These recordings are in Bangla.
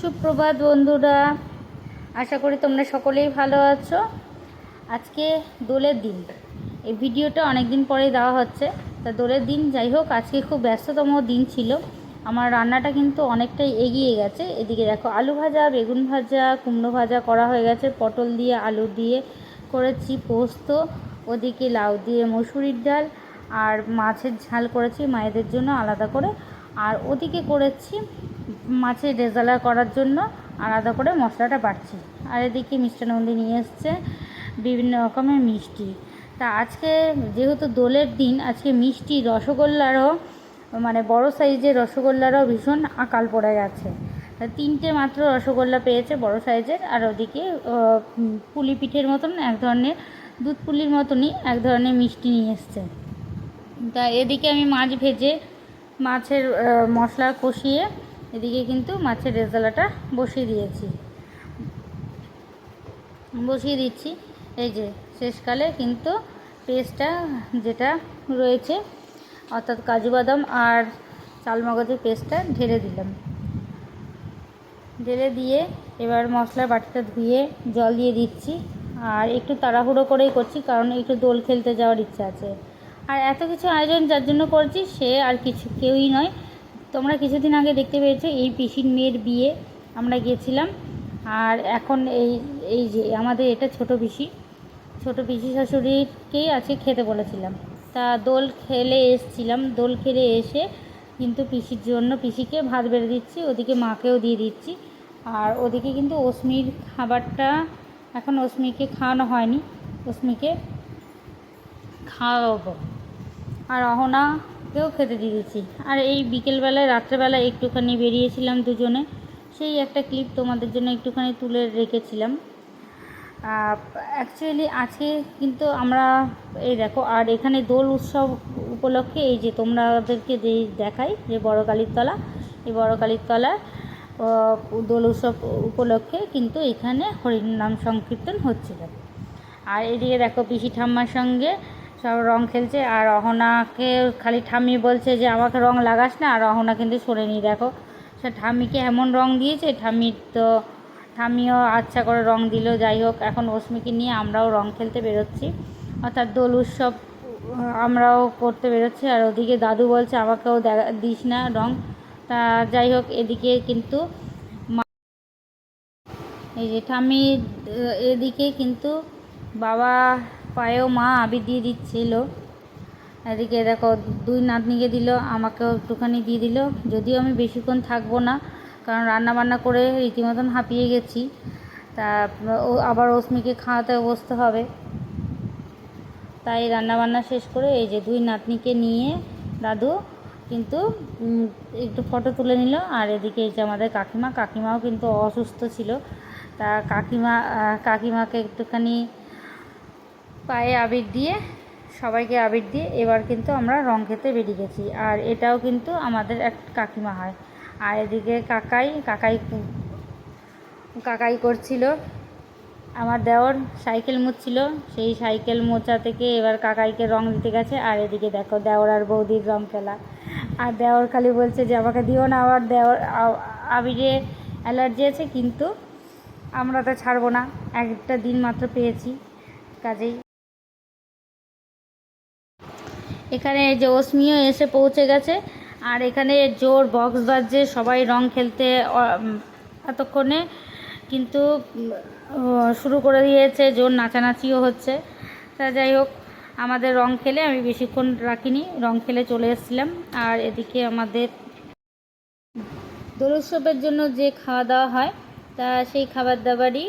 সুপ্রভাত বন্ধুরা, আশা করি তোমরা সকলেই ভালো আছো। আজকে দোলের দিন, এই ভিডিওটা অনেক দিন পরেই দেওয়া হচ্ছে। তা দোলের দিন যাই হোক, আজকে খুব ব্যস্ততম দিন ছিল। আমার রান্নাটা কিন্তু অনেকটাই এগিয়ে গেছে। এদিকে দেখো, আলু ভাজা, বেগুন ভাজা, কুমড়ো ভাজা করা হয়ে গেছে, পটল দিয়ে আলু দিয়ে করেছি পোস্ত, ওদিকে লাউ দিয়ে মসুরির ডাল আর মাছের ঝাল করেছি মায়েদের জন্য আলাদা করে, আর ওদিকে করেছি মাছের রেজালা করার জন্য আলাদা করে মশলাটা বাটছি। আর এদিকে মিষ্টানন্দি নিয়ে এসছে বিভিন্ন রকমের মিষ্টি। তা আজকে যেহেতু দোলের দিন, আজকে মিষ্টি রসগোল্লারও মানে বড় সাইজের রসগোল্লারও ভীষণ আকাল পড়ে গেছে। তিনটে মাত্র রসগোল্লা পেয়েছে বড় সাইজের। আর ওদিকে পুলি পিঠের মতন এক ধরনের, দুধ পুলির মতনই এক ধরনের মিষ্টি নিয়ে এসছে। তা এদিকে আমি মাছ ভেজে মাছের মশলা কষিয়ে এদিকে কিন্তু মাছের রেজালাটা বসিয়ে দিচ্ছি। এই যে শেষকালে কিন্তু পেস্টটা যেটা রয়েছে, অর্থাৎ কাজু বাদাম আর চালমগজের পেস্টটা ঢেলে দিয়ে এবার মশলার বাটিটা ধুয়ে জল দিয়ে দিচ্ছি। আর একটু তাড়াহুড়ো করেই করছি, কারণ একটু দোল খেলতে যাওয়ার ইচ্ছা আছে। আর এত কিছু আয়োজন যার জন্য করছি সে আর কেউই নয়, তোমরা কিছুদিন আগে দেখতে পেয়েছো এই পিসির মেয়ের বিয়ে আমরা গিয়েছিলাম। আর এখন এই যে আমাদের এটা ছোট পিসি শাশুড়িকেই আজকে খেতে বলেছিলাম। তা দোল খেলে এসে কিন্তু পিসির জন্য পিসিকে ভাত বেড়ে দিচ্ছি, ওদিকে মাকেও দিয়ে দিচ্ছি। আর ওদিকে কিন্তু অস্মির খাবারটা এখন অস্মিকে খাওয়ানো হয়নি, অস্মিকে খাওয়াবো। আর অহনাকেও খেতে দিয়ে দিচ্ছি। আর এই বিকেলবেলায় রাত্রেবেলায় একটুখানি বেরিয়েছিলাম দুজনে, সেই একটা ক্লিপ তোমাদের জন্য একটুখানি তুলে রেখেছিলাম। অ্যাকচুয়ালি আজকে কিন্তু আমরা এই দেখো, আর এখানে দোল উৎসব উপলক্ষে এই যে তোমাদেরকে যেই দেখাই যে বড় কালীর তলা, এই বড় কালীর তলা দোল উৎসব উপলক্ষে কিন্তু এখানে হরিনাম সংকীর্তন হচ্ছিল। আর এদিকে দেখো পিসি ঠাম্মার সঙ্গে সব রং খেলছে। আর অহনাকে খালি ঠাম্মি বলছে যে আমাকে রং লাগাস না, আর অহনা কিন্তু শোনেনি। দেখো সে ঠাম্মিকে এমন রং দিয়েছে, ঠাম্মিও আচ্ছা করে রং দিল। যাই হোক, এখন অস্মিকে নিয়ে আমরাও রং খেলতে বেরোচ্ছি, অর্থাৎ দোল উৎসব আমরাও করতে বেরোচ্ছি। আর ওদিকে দাদু বলছে আমাকেও দিস না রং। তা যাই হোক, এদিকে কিন্তু এই যে ঠাম্মি এদিকে কিন্তু বাবা পায়েও মা আবির দিয়ে দিচ্ছিল। এদিকে দেখো দুই নাতনিকে দিল, আমাকেও একটুখানি দিয়ে দিল। যদিও আমি বেশিক্ষণ থাকবো না, কারণ রান্নাবান্না করে রীতিমতন হাঁপিয়ে গেছি। তা আবার অস্মিকে খাওয়াতে বসতে হবে, তাই রান্নাবান্না শেষ করে এই যে দুই নাতনিকে নিয়ে দাদু কিন্তু একটু ফটো তুলে নিল। আর এদিকে এই যে আমাদের কাকিমাও কিন্তু অসুস্থ ছিল। তা কাকিমাকে একটুখানি পায়ে সবাইকে আবির দিয়ে এবার কিন্তু আমরা রং খেতে বেরিয়ে গেছি। আর এটাও কিন্তু আমাদের এক কাকিমা হয়। আর এদিকে কাকাই করছিল, আমার দেওর সাইকেল মুছছিল, সেই সাইকেল মোছা থেকে এবার কাকাইকে রং দিতে গেছে। আর এদিকে দেখো দেওর আর বৌদির রং খেলা। আর দেওর খালি বলছে যে আমাকে দিও না, আবার দেওর আবিরে অ্যালার্জি আছে, কিন্তু আমরা তো ছাড়বো না, একটা দিন মাত্র পেয়েছি কাজেই। এখানে যে অস্মিও এসে পৌঁছে গেছে। আর এখানে জোর বক্স বাজছে, সবাই রং খেলতে এতক্ষণে কিন্তু শুরু করে দিয়েছে, জোর নাচানাচিও হচ্ছে। তা যাই হোক, আমাদের রং খেলে আমি বেশিক্ষণ রাখিনি, রং খেলে চলে এসেছিলাম। আর এদিকে আমাদের দোল উৎসবের জন্য যে খাওয়া দাওয়া হয়, তা সেই খাবার দাবারই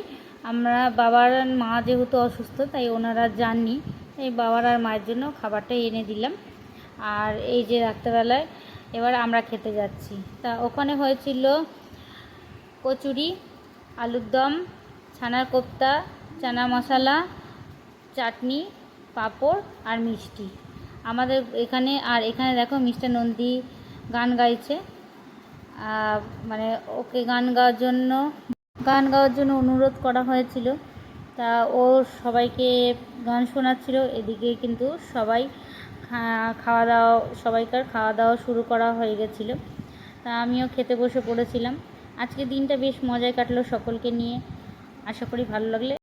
আমরা বাবার মা যেহেতু অসুস্থ, তাই ওনারা যাননি, এই বাবার আর মায়ের জন্য খাবারটা এনে দিলাম। আর এই যে রাত্রেবেলায় এবার আমরা খেতে যাচ্ছি। তা ওখানে হয়েছিল কচুরি, আলুর দম, ছানার কোপ্তা, চানা মশলা, চাটনি, পাঁপড় আর মিষ্টি আমাদের এখানে। আর এখানে দেখো মিষ্টানন্দি গান গাইছে, মানে ওকে গান গাওয়ার জন্য অনুরোধ করা হয়েছিল। তা ও সবাইকে গান শোনাচ্ছিল। এদিকে কিন্তু সবাইকার খাওয়া দাওয়া শুরু করা হয়ে গেছিলো। তা আমিও খেতে বসে পড়েছিলাম। আজকে দিনটা বেশ মজায় কাটলো সকলকে নিয়ে। আশা করি ভালো লাগলে